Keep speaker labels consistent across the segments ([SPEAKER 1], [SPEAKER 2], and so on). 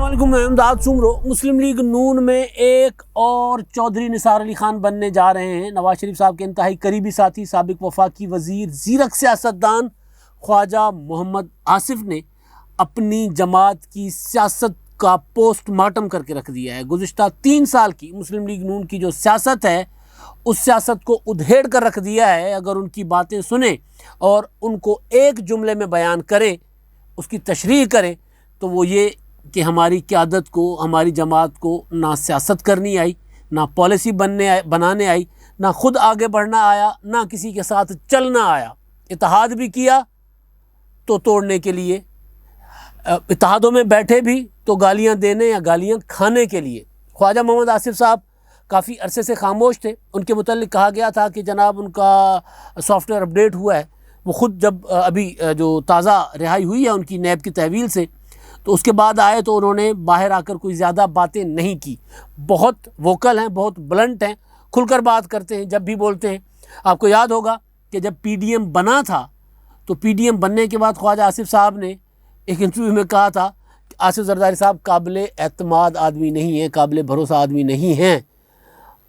[SPEAKER 1] علیکم، میں امداد سمرو۔ مسلم لیگ نون میں ایک اور چودھری نثار علی خان بننے جا رہے ہیں۔ نواز شریف صاحب کے انتہائی قریبی ساتھی سابق وفاقی وزیر زیرک سیاستدان خواجہ محمد آصف نے اپنی جماعت کی سیاست کا پوسٹ مارٹم کر کے رکھ دیا ہے۔ گزشتہ 3 سال کی مسلم لیگ نون کی جو سیاست ہے اس سیاست کو ادھیڑ کر رکھ دیا ہے۔ اگر ان کی باتیں سنیں اور ان کو ایک جملے میں بیان کریں، اس کی تشریح کریں، تو وہ یہ کہ ہماری قیادت کو، ہماری جماعت کو نہ سیاست کرنی آئی، نہ پالیسی بنانے آئی، نہ خود آگے بڑھنا آیا، نہ کسی کے ساتھ چلنا آیا۔ اتحاد بھی کیا تو توڑنے کے لیے، اتحادوں میں بیٹھے بھی تو گالیاں دینے یا گالیاں کھانے کے لیے۔ خواجہ محمد آصف صاحب کافی عرصے سے خاموش تھے۔ ان کے متعلق کہا گیا تھا کہ جناب ان کا سافٹ ویئر اپڈیٹ ہوا ہے۔ وہ خود جب ابھی جو تازہ رہائی ہوئی ہے ان کی نیب کی تحویل سے، تو اس کے بعد آئے تو انہوں نے باہر آ کر کوئی زیادہ باتیں نہیں کی۔ بہت ووکل ہیں، بہت بلنٹ ہیں، کھل کر بات کرتے ہیں جب بھی بولتے ہیں۔ آپ کو یاد ہوگا کہ جب پی ڈی ایم بنا تھا تو پی ڈی ایم بننے کے بعد خواجہ آصف صاحب نے ایک انٹرویو میں کہا تھا کہ آصف زرداری صاحب قابل اعتماد آدمی نہیں ہیں، قابل بھروسہ آدمی نہیں ہیں۔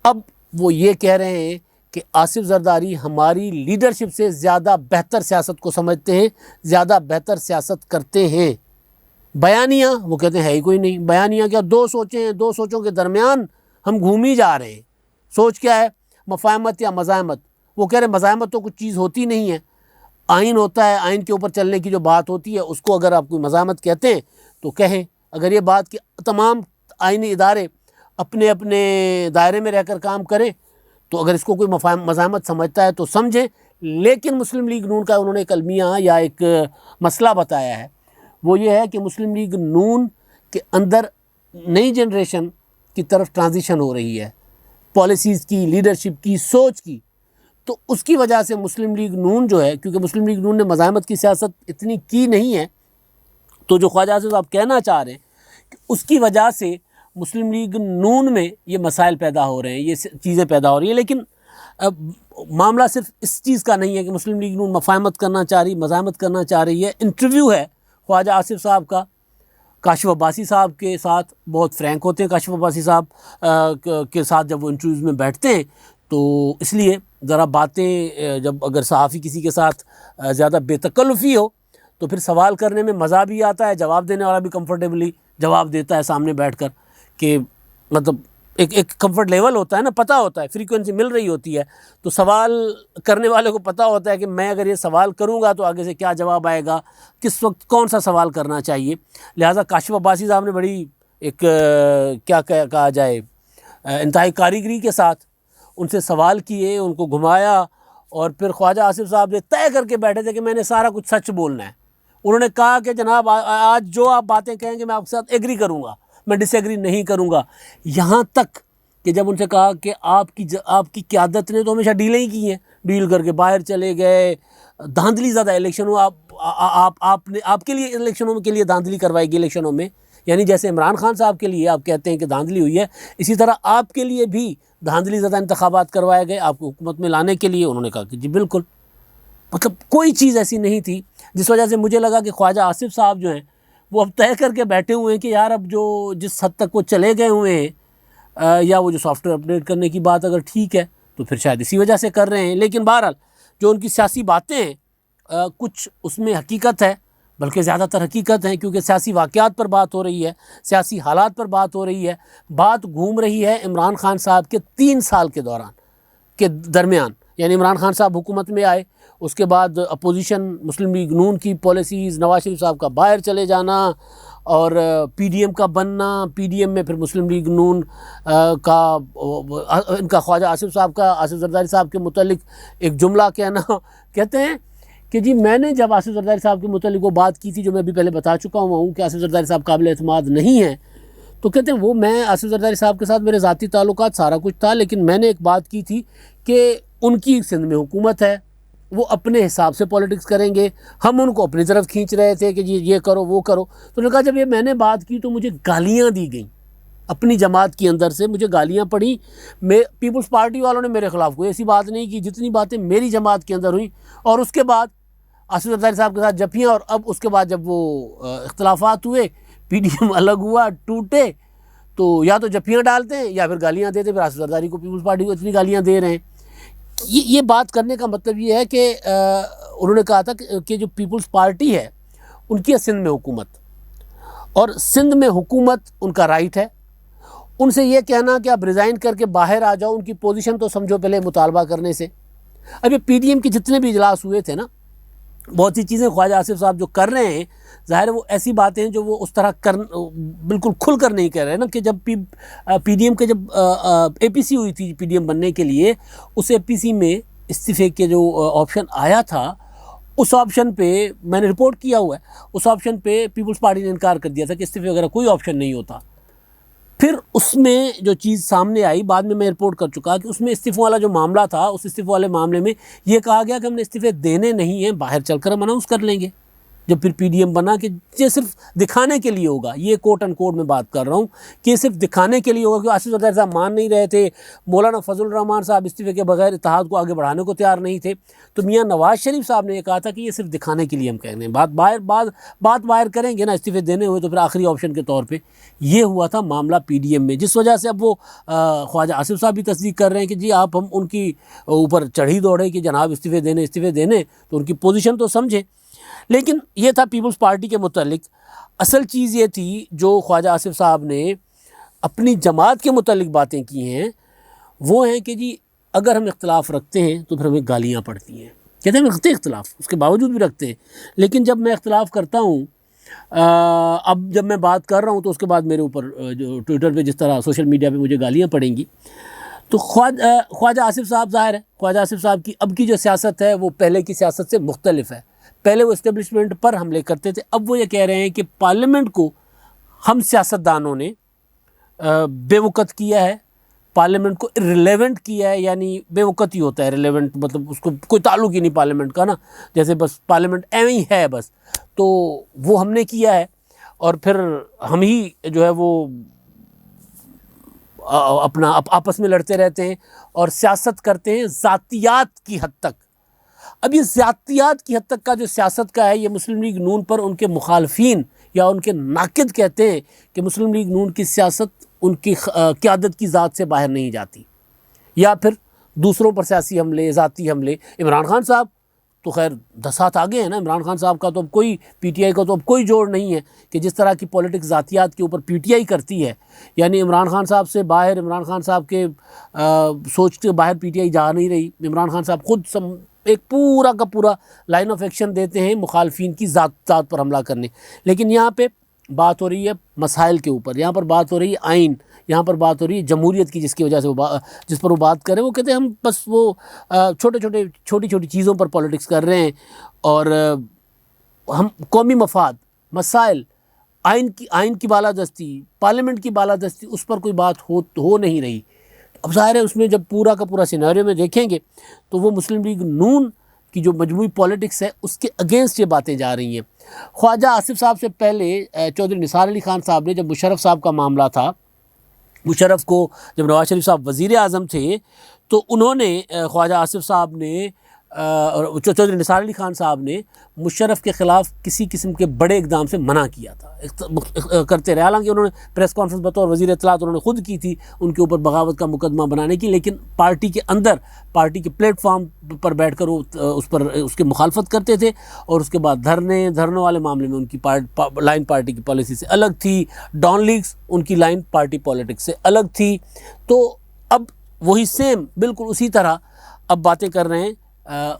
[SPEAKER 1] اب وہ یہ کہہ رہے ہیں کہ آصف زرداری ہماری لیڈرشپ سے زیادہ بہتر سیاست کو سمجھتے ہیں، زیادہ بہتر سیاست کرتے ہیں۔ بیانیہ وہ کہتے ہیں ہے ہی کوئی نہیں۔ بیانیہ کیا، 2 سوچیں ہیں، 2 سوچوں کے درمیان ہم گھومی جا رہے ہیں۔ سوچ کیا ہے، مفاہمت یا مزاحمت؟ وہ کہہ رہے ہیں مزاحمت تو کچھ چیز ہوتی نہیں ہے، آئین ہوتا ہے، آئین کے اوپر چلنے کی جو بات ہوتی ہے اس کو اگر آپ کوئی مزاحمت کہتے ہیں تو کہیں۔ اگر یہ بات کہ تمام آئینی ادارے اپنے اپنے دائرے میں رہ کر کام کریں تو اگر اس کو کوئی مزاحمت سمجھتا ہے تو سمجھیں۔ لیکن مسلم لیگ نون کا انہوں نے ایک المیہ یا ایک مسئلہ بتایا ہے، وہ یہ ہے کہ مسلم لیگ نون کے اندر نئی جنریشن کی طرف ٹرانزیشن ہو رہی ہے، پالیسیز کی، لیڈرشپ کی، سوچ کی۔ تو اس کی وجہ سے مسلم لیگ نون جو ہے، کیونکہ مسلم لیگ نون نے مزاحمت کی سیاست اتنی کی نہیں ہے، تو جو خواجہ آصف صاحب کہنا چاہ رہے ہیں کہ اس کی وجہ سے مسلم لیگ نون میں یہ مسائل پیدا ہو رہے ہیں، یہ چیزیں پیدا ہو رہی ہیں۔ لیکن معاملہ صرف اس چیز کا نہیں ہے کہ مسلم لیگ نون مفاہمت کرنا چاہ رہی، مزاحمت کرنا چاہ رہی ہے۔ انٹرویو ہے خواجہ آصف صاحب کا کاشف عباسی صاحب کے ساتھ، بہت فرینک ہوتے ہیں کاشف عباسی صاحب کے ساتھ جب وہ انٹرویوز میں بیٹھتے ہیں، تو اس لیے ذرا باتیں جب اگر صحافی کسی کے ساتھ زیادہ بے تکلفی ہو تو پھر سوال کرنے میں مزہ بھی آتا ہے، جواب دینے والا بھی کمفرٹیبلی جواب دیتا ہے سامنے بیٹھ کر، کہ مطلب ایک کمفرٹ لیول ہوتا ہے نا، پتہ ہوتا ہے، فریکوینسی مل رہی ہوتی ہے، تو سوال کرنے والے کو پتہ ہوتا ہے کہ میں اگر یہ سوال کروں گا تو آگے سے کیا جواب آئے گا، کس وقت کون سا سوال کرنا چاہیے۔ لہٰذا کاشف عباسی صاحب نے بڑی ایک کیا کہا جائے انتہائی کاریگری کے ساتھ ان سے سوال کیے، ان کو گھمایا، اور پھر خواجہ آصف صاحب نے طے کر کے بیٹھے تھے کہ میں نے سارا کچھ سچ بولنا ہے۔ انہوں نے کہا کہ جناب آج جو آپ باتیں کہیں گے میں آپ کے ساتھ ایگری کروں گا، میں ڈس ایگری نہیں کروں گا۔ یہاں تک کہ جب ان سے کہا کہ آپ کی قیادت نے تو ہمیشہ ڈیلیں ہی کی ہیں، ڈیل کر کے باہر چلے گئے، دھاندلی زیادہ الیکشنوں آپ کے لیے الیکشنوں کے لیے دھاندلی کروائی گئی الیکشنوں میں، یعنی جیسے عمران خان صاحب کے لیے آپ کہتے ہیں کہ دھاندلی ہوئی ہے، اسی طرح آپ کے لیے بھی دھاندلی زیادہ انتخابات کروائے گئے آپ کو حکومت میں لانے کے لیے۔ انہوں نے کہا کہ جی بالکل، مطلب کوئی چیز ایسی نہیں تھی، جس وجہ سے مجھے لگا کہ خواجہ آصف صاحب جو ہیں وہ اب طے کر کے بیٹھے ہوئے ہیں کہ یار اب جو جس حد تک وہ چلے گئے ہوئے ہیں، یا وہ جو سافٹ ویئر اپڈیٹ کرنے کی بات اگر ٹھیک ہے تو پھر شاید اسی وجہ سے کر رہے ہیں۔ لیکن بہرحال جو ان کی سیاسی باتیں ہیں کچھ اس میں حقیقت ہے، بلکہ زیادہ تر حقیقت ہے، کیونکہ سیاسی واقعات پر بات ہو رہی ہے، سیاسی حالات پر بات ہو رہی ہے، بات گھوم رہی ہے عمران خان صاحب کے 3 سال کے دوران کے درمیان، یعنی عمران خان صاحب حکومت میں آئے، اس کے بعد اپوزیشن مسلم لیگ نون کی پالیسیز، نواز شریف صاحب کا باہر چلے جانا اور پی ڈی ایم کا بننا، پی ڈی ایم میں پھر مسلم لیگ نون کا ان کا خواجہ آصف صاحب کا آصف زرداری صاحب کے متعلق ایک جملہ کہنا، کہتے ہیں کہ جی میں نے جب آصف زرداری صاحب کے متعلق وہ بات کی تھی جو میں بھی پہلے بتا چکا ہوں کہ آصف زرداری صاحب قابل اعتماد نہیں ہیں، تو کہتے ہیں وہ میں آصف زرداری صاحب کے ساتھ میرے ذاتی تعلقات سارا کچھ تھا، لیکن میں نے ایک بات کی تھی کہ ان کی سندھ میں حکومت ہے، وہ اپنے حساب سے پولیٹکس کریں گے، ہم ان کو اپنی طرف کھینچ رہے تھے کہ جی یہ کرو وہ کرو۔ تو انہوں نے کہا جب یہ میں نے بات کی تو مجھے گالیاں دی گئیں، اپنی جماعت کے اندر سے مجھے گالیاں پڑیں، میں پیپلز پارٹی والوں نے میرے خلاف کوئی ایسی بات نہیں کی، جتنی باتیں میری جماعت کے اندر ہوئیں، اور اس کے بعد آصف زرداری صاحب کے ساتھ جفیاں، اور اب اس کے بعد جب وہ اختلافات ہوئے پی ڈی ایم الگ ہوا ٹوٹے تو یا تو جفیاں ڈالتے ہیں یا پھر گالیاں دیتے ہیں، پھر آصف زرداری کو پیپلز پارٹی کو اتنی گالیاں دے رہے ہیں۔ یہ بات کرنے کا مطلب یہ ہے کہ انہوں نے کہا تھا کہ جو پیپلز پارٹی ہے ان کی ہے سندھ میں حکومت، اور سندھ میں حکومت ان کا رائٹ ہے۔ ان سے یہ کہنا کہ آپ ریزائن کر کے باہر آ جاؤ، ان کی پوزیشن تو سمجھو پہلے مطالبہ کرنے سے۔ اب یہ پی ڈی ایم کے جتنے بھی اجلاس ہوئے تھے نا، بہت سی چیزیں خواجہ آصف صاحب جو کر رہے ہیں، ظاہر ہے وہ ایسی باتیں ہیں جو وہ اس طرح بالکل کھل کر نہیں کہہ رہے نا، کہ جب پی ڈی ایم کے جب اے پی سی ہوئی تھی پی ڈی ایم بننے کے لیے، اس اے پی سی میں استعفے کے جو آپشن آیا تھا، اس آپشن پہ میں نے رپورٹ کیا ہوا ہے، اس آپشن پہ پیپلز پارٹی نے انکار کر دیا تھا کہ استعفے وغیرہ کوئی آپشن نہیں ہوتا۔ پھر اس میں جو چیز سامنے آئی، بعد میں رپورٹ کر چکا کہ اس میں استعفوں والا جو معاملہ تھا، اس استعفوں والے معاملے میں یہ کہا گیا کہ ہم نے استعفے دینے نہیں ہیں، باہر چل کر ہم اناؤنس کر لیں گے جب پھر پی ڈی ایم بنا، کہ یہ صرف دکھانے کے لیے ہوگا۔ یہ کوٹ ان کوٹ میں بات کر رہا ہوں کہ یہ صرف دکھانے کے لیے ہوگا، کہ آصف زرداری صاحب مان نہیں رہے تھے، مولانا فضل الرحمان صاحب استعفے کے بغیر اتحاد کو آگے بڑھانے کو تیار نہیں تھے، تو میاں نواز شریف صاحب نے یہ کہا تھا کہ یہ صرف دکھانے کے لیے ہم کہہ رہے ہیں، بات باہر کریں گے نا استعفے دینے ہوئے تو پھر آخری آپشن کے طور پہ۔ یہ ہوا تھا معاملہ پی ڈی ایم میں، جس وجہ سے اب وہ خواجہ آصف صاحب بھی تصدیق کر رہے ہیں کہ جی آپ ہم ان کی اوپر چڑھی دوڑے کہ جناب استعفے دینے، تو ان کی پوزیشن تو سمجھیں۔ لیکن یہ تھا پیپلز پارٹی کے متعلق۔ اصل چیز یہ تھی جو خواجہ آصف صاحب نے اپنی جماعت کے متعلق باتیں کی ہیں، وہ ہیں کہ جی اگر ہم اختلاف رکھتے ہیں تو پھر ہمیں گالیاں پڑتی ہیں۔ کہتے ہیں ہم رکھتے ہیں اختلاف، اس کے باوجود بھی رکھتے ہیں، لیکن جب میں اختلاف کرتا ہوں، اب جب میں بات کر رہا ہوں تو اس کے بعد میرے اوپر جو ٹویٹر پہ جس طرح سوشل میڈیا پہ مجھے گالیاں پڑیں گی، تو خواجہ آصف صاحب، ظاہر ہے خواجہ آصف صاحب کی اب کی جو سیاست ہے وہ پہلے کی سیاست سے مختلف ہے۔ پہلے وہ اسٹیبلشمنٹ پر حملے کرتے تھے، اب وہ یہ کہہ رہے ہیں کہ پارلیمنٹ کو ہم سیاستدانوں نے بے وقت کیا ہے، پارلیمنٹ کو ریلیونٹ کیا ہے، یعنی بے وقت ہی ہوتا ہے ریلیونٹ، مطلب اس کو کوئی تعلق ہی نہیں پارلیمنٹ کا نا، جیسے بس پارلیمنٹ ایویں ہی ہے بس، تو وہ ہم نے کیا ہے، اور پھر ہم ہی جو ہے وہ اپنا آپس میں لڑتے رہتے ہیں اور سیاست کرتے ہیں ذاتیات کی حد تک۔ اب یہ ذاتیات کی حد تک کا جو سیاست کا ہے، یہ مسلم لیگ نون پر ان کے مخالفین یا ان کے ناقد کہتے ہیں کہ مسلم لیگ نون کی سیاست ان کی قیادت کی ذات سے باہر نہیں جاتی، یا پھر دوسروں پر سیاسی حملے، ذاتی حملے۔ عمران خان صاحب تو خیر 10 ہاتھ آگے ہیں نا، عمران خان صاحب کا تو اب کوئی پی ٹی آئی کا تو اب کوئی جوڑ نہیں ہے کہ جس طرح کی پولیٹکس ذاتیات کے اوپر پی ٹی آئی کرتی ہے، یعنی عمران خان صاحب سے باہر، عمران خان صاحب کے سوچ کے باہر پی ٹی آئی جا نہیں رہی۔ عمران خان صاحب خود ایک پورا کا پورا لائن آف ایکشن دیتے ہیں مخالفین کی ذات پر حملہ کرنے، لیکن یہاں پہ بات ہو رہی ہے مسائل کے اوپر، یہاں پر بات ہو رہی ہے آئین، یہاں پر بات ہو رہی ہے جمہوریت کی، جس کی وجہ سے جس پر وہ بات کر رہے ہیں۔ وہ کہتے ہیں ہم بس وہ چھوٹی چھوٹی چیزوں پر پولیٹکس کر رہے ہیں، اور ہم قومی مفاد، مسائل، آئین کی بالادستی، پارلیمنٹ کی بالادستی، اس پر کوئی بات ہو نہیں رہی۔ اب ظاہر ہے اس میں جب پورا کا پورا سینیریو میں دیکھیں گے تو وہ مسلم لیگ نون کی جو مجموعی پولیٹکس ہے اس کے اگینسٹ یہ باتیں جا رہی ہیں۔ خواجہ آصف صاحب سے پہلے چودھری نثار علی خان صاحب نے، جب مشرف صاحب کا معاملہ تھا، مشرف کو جب نواز شریف صاحب وزیر اعظم تھے تو انہوں نے خواجہ آصف صاحب نے چودھری نثار علی خان صاحب نے مشرف کے خلاف کسی قسم کے بڑے اقدام سے منع کیا تھا، کرتے رہے۔ حالانکہ انہوں نے پریس کانفرنس بطور وزیر اطلاعات انہوں نے خود کی تھی ان کے اوپر بغاوت کا مقدمہ بنانے کی، لیکن پارٹی کے اندر، پارٹی کے پلیٹ فارم پر بیٹھ کر وہ اس کی مخالفت کرتے تھے، اور اس کے بعد دھرنوں والے معاملے میں ان کی لائن پارٹی کی پالیسی سے الگ تھی، ڈان لیگز ان کی لائن پارٹی پولیٹکس سے الگ تھی۔ تو اب وہی سیم بالکل اسی طرح اب باتیں کر رہے ہیں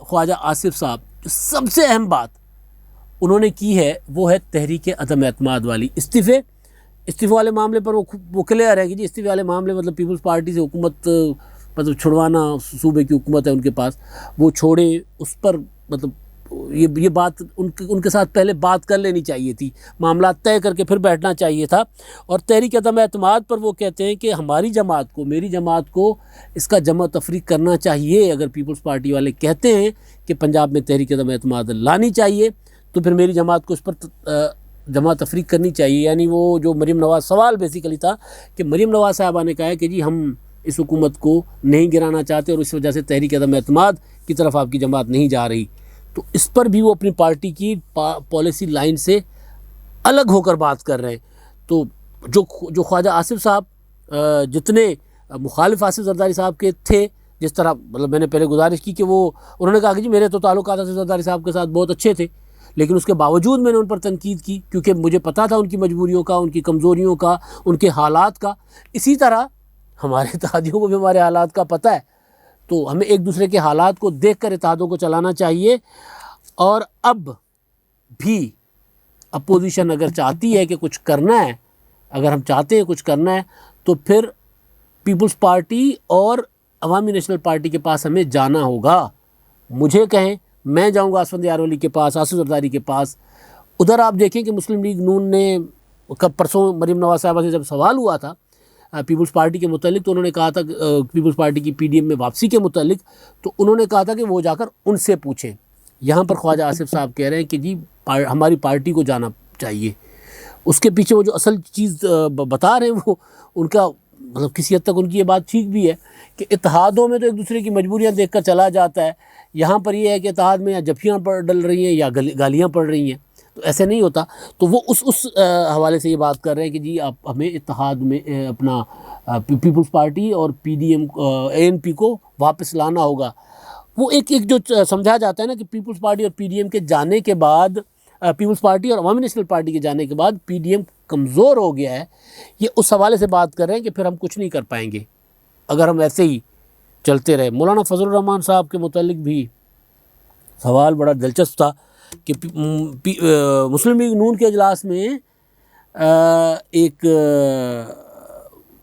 [SPEAKER 1] خواجہ آصف صاحب۔ سب سے اہم بات انہوں نے کی ہے وہ ہے تحریک عدم اعتماد والی۔ استعفے والے معاملے پر وہ کلیئر ہے کہ جی استعفے والے معاملے مطلب پیپلز پارٹی سے حکومت مطلب چھڑوانا، صوبے کی حکومت ہے ان کے پاس، وہ چھوڑے، اس پر مطلب یہ بات ان کے ساتھ پہلے بات کر لینی چاہیے تھی، معاملات طے کر کے پھر بیٹھنا چاہیے تھا۔ اور تحریک عدم اعتماد پر وہ کہتے ہیں کہ ہماری جماعت کو، میری جماعت کو اس کا جمع تفریق کرنا چاہیے۔ اگر پیپلز پارٹی والے کہتے ہیں کہ پنجاب میں تحریک عدم اعتماد لانی چاہیے تو پھر میری جماعت کو اس پر جمع تفریق کرنی چاہیے۔ یعنی وہ جو مریم نواز سوال بیسیکلی تھا کہ مریم نواز صاحبہ نے کہا ہے کہ جی ہم اس حکومت کو نہیں گرانا چاہتے، اور اس وجہ سے تحریک عدم اعتماد کی طرف آپ کی جماعت نہیں جا رہی، تو اس پر بھی وہ اپنی پارٹی کی پالیسی لائن سے الگ ہو کر بات کر رہے ہیں۔ تو جو خواجہ آصف صاحب جتنے مخالف آصف زرداری صاحب کے تھے، جس طرح مطلب میں نے پہلے گزارش کی کہ انہوں نے کہا کہ جی میرے تو تعلقات آصف زرداری صاحب کے ساتھ بہت اچھے تھے، لیکن اس کے باوجود میں نے ان پر تنقید کی کیونکہ مجھے پتہ تھا ان کی مجبوریوں کا، ان کی کمزوریوں کا، ان کے حالات کا۔ اسی طرح ہمارے اتحادیوں کو بھی ہمارے حالات کا پتہ ہے، تو ہمیں ایک دوسرے کے حالات کو دیکھ کر اتحادوں کو چلانا چاہیے۔ اور اب بھی اپوزیشن اگر چاہتی ہے کہ کچھ کرنا ہے، اگر ہم چاہتے ہیں کچھ کرنا ہے، تو پھر پیپلز پارٹی اور عوامی نیشنل پارٹی کے پاس ہمیں جانا ہوگا۔ مجھے کہیں، میں جاؤں گا اسفندیار ولی کے پاس، آصف زرداری کے پاس۔ ادھر آپ دیکھیں کہ مسلم لیگ نون نے پرسوں مریم نواز صاحبہ سے جب سوال ہوا تھا پیپلز پارٹی کے متعلق، تو انہوں نے کہا تھا پیپلز پارٹی کی پی ڈی ایم میں واپسی کے متعلق، تو انہوں نے کہا تھا کہ وہ جا کر ان سے پوچھیں۔ یہاں پر خواجہ آصف صاحب کہہ رہے ہیں کہ جی ہماری پارٹی کو جانا چاہیے۔ اس کے پیچھے وہ جو اصل چیز بتا رہے ہیں، وہ ان کا مطلب کسی حد تک ان کی یہ بات ٹھیک بھی ہے کہ اتحادوں میں تو ایک دوسرے کی مجبوریاں دیکھ کر چلا جاتا ہے۔ یہاں پر یہ ہے کہ اتحاد میں یا جفیاں ڈل رہی ہیں یا گالیاں پڑ رہی ہیں، تو ایسے نہیں ہوتا۔ تو وہ اس حوالے سے یہ بات کر رہے ہیں کہ جی آپ ہمیں اتحاد میں اپنا پیپلز پارٹی اور پی ڈی ایم اے این پی کو واپس لانا ہوگا۔ وہ ایک جو سمجھا جاتا ہے نا کہ پیپلز پارٹی اور پی ڈی ایم کے جانے کے بعد، پیپلز پارٹی اور عوامی نیشنل پارٹی کے جانے کے بعد پی ڈی ایم کمزور ہو گیا ہے، یہ اس حوالے سے بات کر رہے ہیں کہ پھر ہم کچھ نہیں کر پائیں گے اگر ہم ایسے ہی چلتے رہے۔ مولانا فضل الرحمان صاحب کے متعلق بھی سوال بڑا دلچسپ تھا کہ مسلم لیگ نون کے اجلاس میں ایک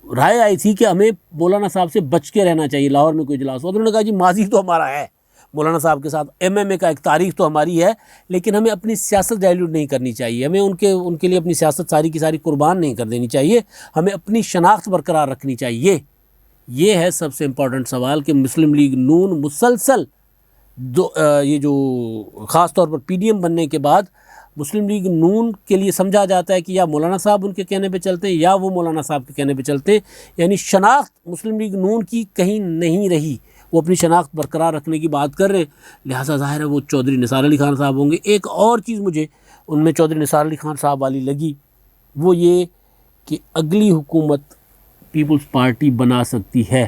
[SPEAKER 1] رائے آئی تھی کہ ہمیں مولانا صاحب سے بچ کے رہنا چاہیے۔ لاہور میں کوئی اجلاس ہوا، انہوں نے کہا جی ماضی تو ہمارا ہے مولانا صاحب کے ساتھ، ایم ایم اے کا ایک تاریخ تو ہماری ہے، لیکن ہمیں اپنی سیاست ڈائلیوٹ نہیں کرنی چاہیے، ہمیں ان کے لیے اپنی سیاست ساری کی ساری قربان نہیں کر دینی چاہیے، ہمیں اپنی شناخت برقرار رکھنی چاہیے۔ یہ ہے سب سے امپورٹنٹ سوال کہ مسلم لیگ نون مسلسل یہ جو خاص طور پر پی ڈی ایم بننے کے بعد مسلم لیگ نون کے لیے سمجھا جاتا ہے کہ یا مولانا صاحب ان کے کہنے پہ چلتے ہیں یا وہ مولانا صاحب کے کہنے پہ چلتے ہیں، یعنی شناخت مسلم لیگ نون کی کہیں نہیں رہی، وہ اپنی شناخت برقرار رکھنے کی بات کر رہے ہیں، لہٰذا ظاہر ہے وہ چودھری نثار علی خان صاحب ہوں گے۔ ایک اور چیز مجھے ان میں چودھری نثار علی خان صاحب والی لگی، وہ یہ کہ اگلی حکومت پیپلز پارٹی بنا سکتی ہے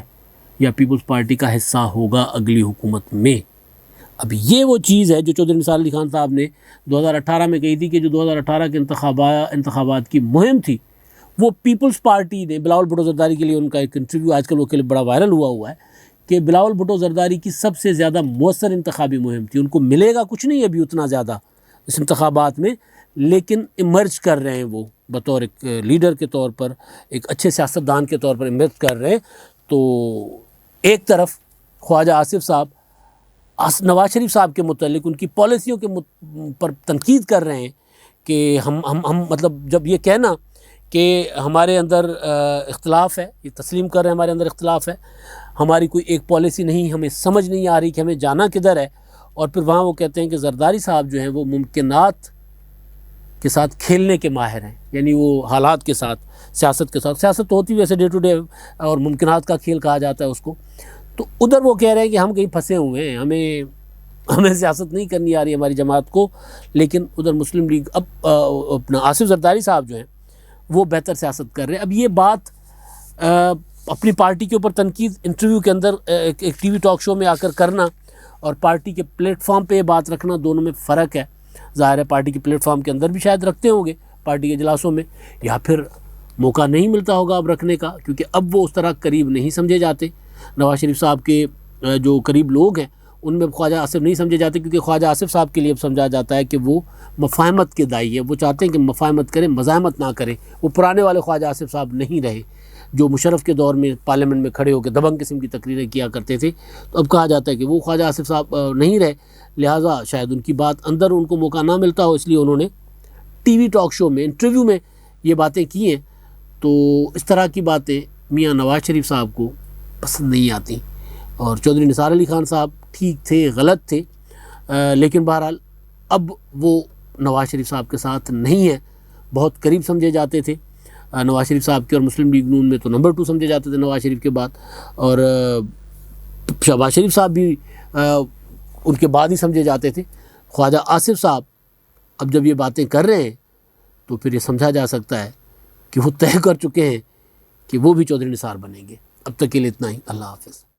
[SPEAKER 1] یا پیپلز پارٹی کا حصہ ہوگا اگلی حکومت میں۔ اب یہ وہ چیز ہے جو چودھری نثار علی خان صاحب نے 2018 میں کہی تھی کہ جو 2018 کے انتخابات کی مہم تھی، وہ پیپلز پارٹی نے بلاول بھٹو زرداری کے لیے ان کا ایک انٹرویو آج کل وہ کلپ بڑا وائرل ہوا ہے کہ بلاول بھٹو زرداری کی سب سے زیادہ مؤثر انتخابی مہم تھی۔ ان کو ملے گا کچھ نہیں ابھی اتنا زیادہ اس انتخابات میں، لیکن ایمرج کر رہے ہیں وہ بطور ایک لیڈر کے طور پر، ایک اچھے سیاستدان کے طور پر ایمرج کر رہے ہیں۔ تو ایک طرف خواجہ آصف صاحب نواز شریف صاحب کے متعلق ان کی پالیسیوں کے پر تنقید کر رہے ہیں کہ ہم مطلب جب یہ کہنا کہ ہمارے اندر اختلاف ہے، یہ تسلیم کر رہے ہیں ہمارے اندر اختلاف ہے، ہماری کوئی ایک پالیسی نہیں، ہمیں سمجھ نہیں آ رہی کہ ہمیں جانا کدھر ہے، اور پھر وہاں وہ کہتے ہیں کہ زرداری صاحب جو ہیں وہ ممکنات کے ساتھ کھیلنے کے ماہر ہیں، یعنی وہ حالات کے ساتھ، سیاست کے ساتھ، سیاست تو ہوتی ویسے ڈے ٹو ڈے اور ممکنات کا کھیل کہا جاتا ہے اس کو۔ تو ادھر وہ کہہ رہے ہیں کہ ہم کہیں پھنسے ہوئے ہیں، ہمیں سیاست نہیں کرنی آ رہی ہماری جماعت کو، لیکن ادھر مسلم لیگ اب اپنا آصف زرداری صاحب جو ہیں وہ بہتر سیاست کر رہے ہیں۔ اب یہ بات اپنی پارٹی کے اوپر تنقید انٹرویو کے اندر ایک ٹی وی ٹاک شو میں آ کر کرنا اور پارٹی کے پلیٹ فارم پہ یہ بات رکھنا، دونوں میں فرق ہے۔ ظاہر ہے پارٹی کے پلیٹ فارم کے اندر بھی شاید رکھتے ہوں گے پارٹی کے اجلاسوں میں، یا پھر موقع نہیں ملتا ہوگا اب رکھنے کا، کیونکہ اب وہ اس طرح قریب نہیں سمجھے جاتے۔ نواز شریف صاحب کے جو قریب لوگ ہیں ان میں خواجہ آصف نہیں سمجھے جاتے، کیونکہ خواجہ آصف صاحب کے لیے اب سمجھا جاتا ہے کہ وہ مفاہمت کے داعی ہے، وہ چاہتے ہیں کہ مفاہمت کریں، مزاحمت نہ کریں۔ وہ پرانے والے خواجہ آصف صاحب نہیں رہے جو مشرف کے دور میں پارلیمنٹ میں کھڑے ہو کے دبنگ قسم کی تقریریں کیا کرتے تھے۔ تو اب کہا جاتا ہے کہ وہ خواجہ آصف صاحب نہیں رہے، لہٰذا شاید ان کی بات اندر ان کو موقع نہ ملتا ہو، اس لیے انہوں نے ٹی وی ٹاک شو میں انٹرویو میں یہ باتیں کی ہیں۔ تو اس طرح کی باتیں میاں نواز شریف صاحب کو پسند نہیں آتی، اور چودھری نثار علی خان صاحب ٹھیک تھے، غلط تھے، لیکن بہرحال اب وہ نواز شریف صاحب کے ساتھ نہیں ہے، بہت قریب سمجھے جاتے تھے نواز شریف صاحب کے، اور مسلم لیگ نون میں تو نمبر 2 سمجھے جاتے تھے نواز شریف کے بعد، اور شہباز شریف صاحب بھی ان کے بعد ہی سمجھے جاتے تھے۔ خواجہ آصف صاحب اب جب یہ باتیں کر رہے ہیں تو پھر یہ سمجھا جا سکتا ہے کہ وہ طے کر چکے ہیں کہ وہ بھی چودھری نثار بنیں گے۔ اب تک کے لیے اتنا ہی، اللہ حافظ۔